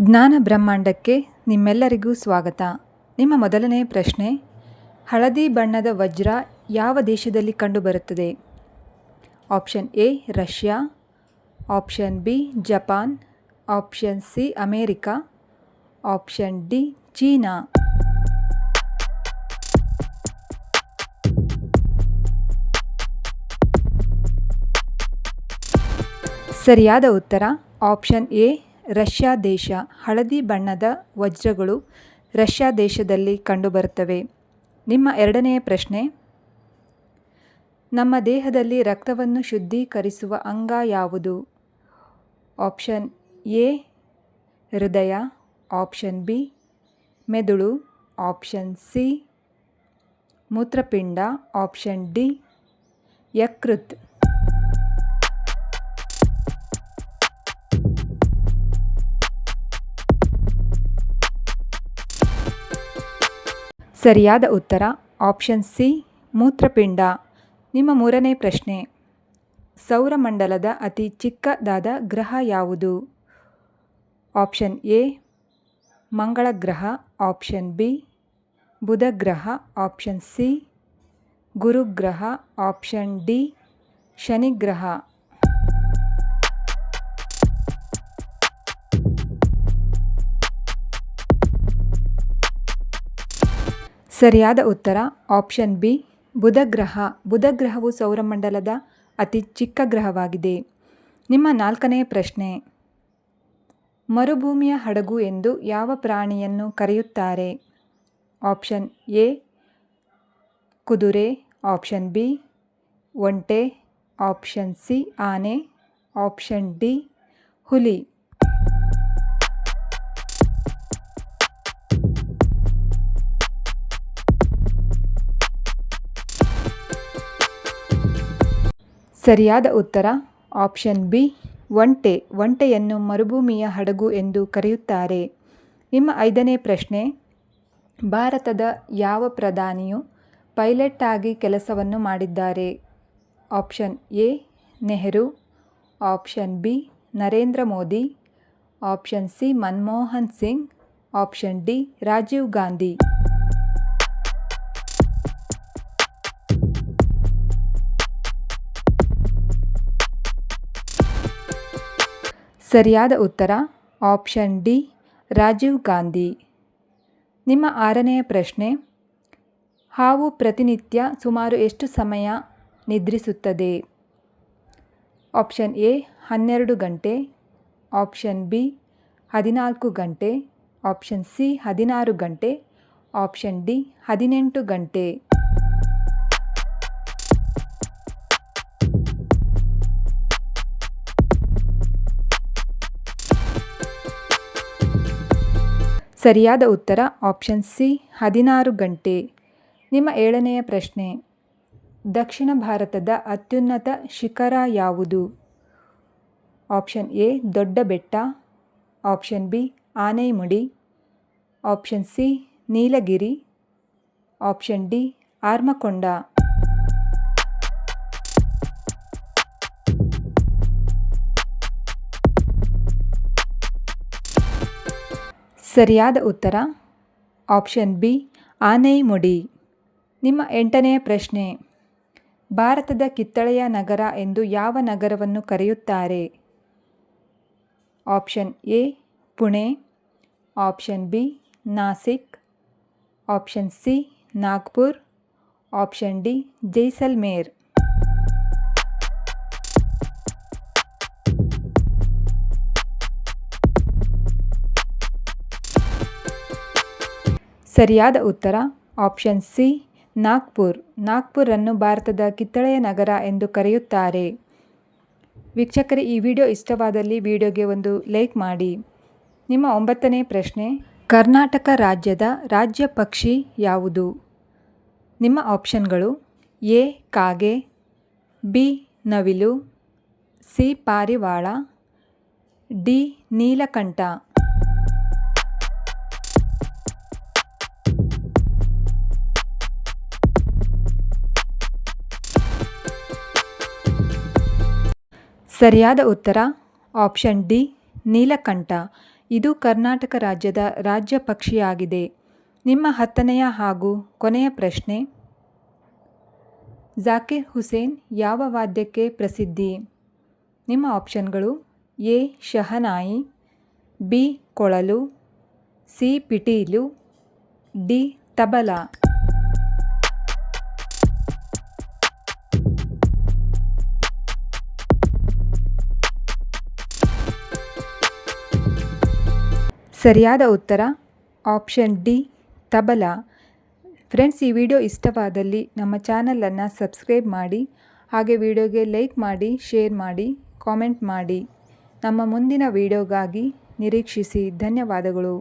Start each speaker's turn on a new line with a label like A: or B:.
A: ಜ್ಞಾನ ಬ್ರಹ್ಮಾಂಡಕ್ಕೆ ನಿಮ್ಮೆಲ್ಲರಿಗೂ ಸ್ವಾಗತ. ನಿಮ್ಮ ಮೊದಲನೇ ಪ್ರಶ್ನೆ, ಹಳದಿ ಬಣ್ಣದ ವಜ್ರ ಯಾವ ದೇಶದಲ್ಲಿ ಕಂಡುಬರುತ್ತದೆ? Option A Russia, option B Japan, option C America, option D China. ಸರಿಯಾದ ಉತ್ತರ ಆಪ್ಷನ್ ಎ ರಷ್ಯಾ ದೇಶ. ಹಳದಿ ಬಣ್ಣದ ವಜ್ರಗಳು ರಷ್ಯಾ ದೇಶದಲ್ಲಿ ಕಂಡುಬರುತ್ತವೆ. ನಿಮ್ಮ ಎರಡನೆಯ ಪ್ರಶ್ನೆ, ನಮ್ಮ ದೇಹದಲ್ಲಿ ರಕ್ತವನ್ನು ಶುದ್ಧೀಕರಿಸುವ ಅಂಗ ಯಾವುದು? ಆಪ್ಷನ್ ಎ ಹೃದಯ, ಆಪ್ಷನ್ ಬಿ ಮೆದುಳು, ಆಪ್ಷನ್ ಸಿ ಮೂತ್ರಪಿಂಡ, ಆಪ್ಷನ್ ಡಿ ಯಕೃತ್. ಸರಿಯಾದ ಉತ್ತರ ಆಪ್ಷನ್ ಸಿ ಮೂತ್ರಪಿಂಡ. ನಿಮ್ಮ ಮೂರನೇ ಪ್ರಶ್ನೆ, ಸೌರಮಂಡಲದ ಅತಿ ಚಿಕ್ಕದಾದ ಗ್ರಹ ಯಾವುದು? ಆಪ್ಷನ್ ಎ ಮಂಗಳ ಗ್ರಹ, ಆಪ್ಷನ್ ಬಿ ಬುಧ ಗ್ರಹ, ಆಪ್ಷನ್ ಸಿ ಗುರುಗ್ರಹ, ಆಪ್ಷನ್ ಡಿ ಶನಿ ಗ್ರಹ. ಸರಿಯಾದ ಉತ್ತರ ಆಪ್ಷನ್ ಬಿ ಬುಧ ಗ್ರಹ. ಬುಧ ಗ್ರಹವು ಸೌರಮಂಡಲದ ಅತಿ ಚಿಕ್ಕ ಗ್ರಹವಾಗಿದೆ. ನಿಮ್ಮ ನಾಲ್ಕನೇ ಪ್ರಶ್ನೆ, ಮರುಭೂಮಿಯ ಹಡಗು ಎಂದು ಯಾವ ಪ್ರಾಣಿಯನ್ನು ಕರೆಯುತ್ತಾರೆ? ಆಪ್ಷನ್ ಎ ಕುದುರೆ, ಆಪ್ಷನ್ ಬಿ ಒಂಟೆ, ಆಪ್ಷನ್ ಸಿ ಆನೆ, ಆಪ್ಷನ್ ಡಿ ಹುಲಿ. ಸರಿಯಾದ ಉತ್ತರ ಆಪ್ಷನ್ ಬಿ ಒಂಟೆ. ಒಂಟೆಯನ್ನು ಮರುಭೂಮಿಯ ಹಡಗು ಎಂದು ಕರೆಯುತ್ತಾರೆ. ನಿಮ್ಮ ಐದನೇ ಪ್ರಶ್ನೆ, ಭಾರತದ ಯಾವ ಪ್ರಧಾನಿಯು ಪೈಲಟ್ ಆಗಿ ಕೆಲಸವನ್ನು ಮಾಡಿದ್ದಾರೆ? Option A Nehru, option B Narendra Modi, option C Manmohan Singh, option D Rajiv Gandhi. ಸರಿಯಾದ ಉತ್ತರ ಆಪ್ಷನ್ ಡಿ ರಾಜೀವ್ ಗಾಂಧಿ. ನಿಮ್ಮ ಆರನೆಯ ಪ್ರಶ್ನೆ, ಹಾವು ಪ್ರತಿನಿತ್ಯ ಸುಮಾರು ಎಷ್ಟು ಸಮಯ ನಿದ್ರಿಸುತ್ತದೆ? ಆಪ್ಷನ್ ಎ 12 ಗಂಟೆ, ಆಪ್ಷನ್ ಬಿ 14 ಗಂಟೆ, ಆಪ್ಷನ್ ಸಿ 16 ಗಂಟೆ, ಆಪ್ಷನ್ ಡಿ 18 ಗಂಟೆ. ಸರಿಯಾದ ಉತ್ತರ ಆಪ್ಷನ್ ಸಿ 16 ಗಂಟೆ. ನಿಮ್ಮ ಏಳನೆಯ ಪ್ರಶ್ನೆ, ದಕ್ಷಿಣ ಭಾರತದ ಅತ್ಯುನ್ನತ ಶಿಖರ ಯಾವುದು? ಆಪ್ಷನ್ ಎ ದೊಡ್ಡ ಬೆಟ್ಟ, ಆಪ್ಷನ್ ಬಿ ಆನೆಮುಡಿ, ಆಪ್ಷನ್ ಸಿ ನೀಲಗಿರಿ, ಆಪ್ಷನ್ ಡಿ ಆರ್ಮಕೊಂಡ. ಸರಿಯಾದ ಉತ್ತರ ಆಪ್ಷನ್ ಬಿ ಆನೆಮುಡಿ. ನಿಮ್ಮ ಎಂಟನೆಯ ಪ್ರಶ್ನೆ, ಭಾರತದ ಕಿತ್ತಳೆಯ ನಗರ ಎಂದು ಯಾವ ನಗರವನ್ನು ಕರೆಯುತ್ತಾರೆ? Option A Pune, option B Nashik, option C Nagpur, option D Jaisalmer. ಸರಿಯಾದ ಉತ್ತರ ಆಪ್ಷನ್ ಸಿ ನಾಗ್ಪುರ್. ನಾಗ್ಪುರನ್ನು ಭಾರತದ ಕಿತ್ತಳೆಯ ನಗರ ಎಂದು ಕರೆಯುತ್ತಾರೆ. ವೀಕ್ಷಕರೇ, ಈ ವಿಡಿಯೋ ಇಷ್ಟವಾದಲ್ಲಿ ವಿಡಿಯೋಗೆ ಒಂದು ಲೈಕ್ ಮಾಡಿ. ನಿಮ್ಮ ಒಂಬತ್ತನೇ ಪ್ರಶ್ನೆ, ಕರ್ನಾಟಕ ರಾಜ್ಯದ ರಾಜ್ಯ ಪಕ್ಷಿ ಯಾವುದು? ನಿಮ್ಮ ಆಪ್ಷನ್ಗಳು ಎ ಕಾಗೆ, ಬಿ ನವಿಲು, ಸಿ ಪಾರಿವಾಳ, ಡಿ ನೀಲಕಂಠ. ಸರಿಯಾದ ಉತ್ತರ ಆಪ್ಷನ್ ಡಿ ನೀಲಕಂಠ. ಇದು ಕರ್ನಾಟಕ ರಾಜ್ಯದ ರಾಜ್ಯ ಪಕ್ಷಿಯಾಗಿದೆ. ನಿಮ್ಮ 10ನೆಯ ಹಾಗೂ ಕೊನೆಯ ಪ್ರಶ್ನೆ. ಜಾಕಿರ್ ಹುಸೇನ್ ಯಾವ ವಾದ್ಯಕ್ಕೆ ಪ್ರಸಿದ್ಧಿ? ನಿಮ್ಮ ಆಪ್ಷನ್ಗಳು: ಎ ಶಹನಾಯಿ, ಬಿ ಕೊಳಲು, ಸಿ ಪಿಟೀಲು, ಡಿ ತಬಲಾ. ಸರಿಯಾದ ಉತ್ತರ ಆಪ್ಷನ್ ಡಿ ತಬಲಾ. ಫ್ರೆಂಡ್ಸ್, ಈ ವಿಡಿಯೋ ಇಷ್ಟವಾದಲ್ಲಿ ನಮ್ಮ ಚಾನಲನ್ನು ಸಬ್ಸ್ಕ್ರೈಬ್ ಮಾಡಿ, ಹಾಗೆ ವಿಡಿಯೋಗೆ ಲೈಕ್ ಮಾಡಿ, ಶೇರ್ ಮಾಡಿ, ಕಾಮೆಂಟ್ ಮಾಡಿ. ನಮ್ಮ ಮುಂದಿನ ವಿಡಿಯೋಗಾಗಿ ನಿರೀಕ್ಷಿಸಿ. ಧನ್ಯವಾದಗಳು.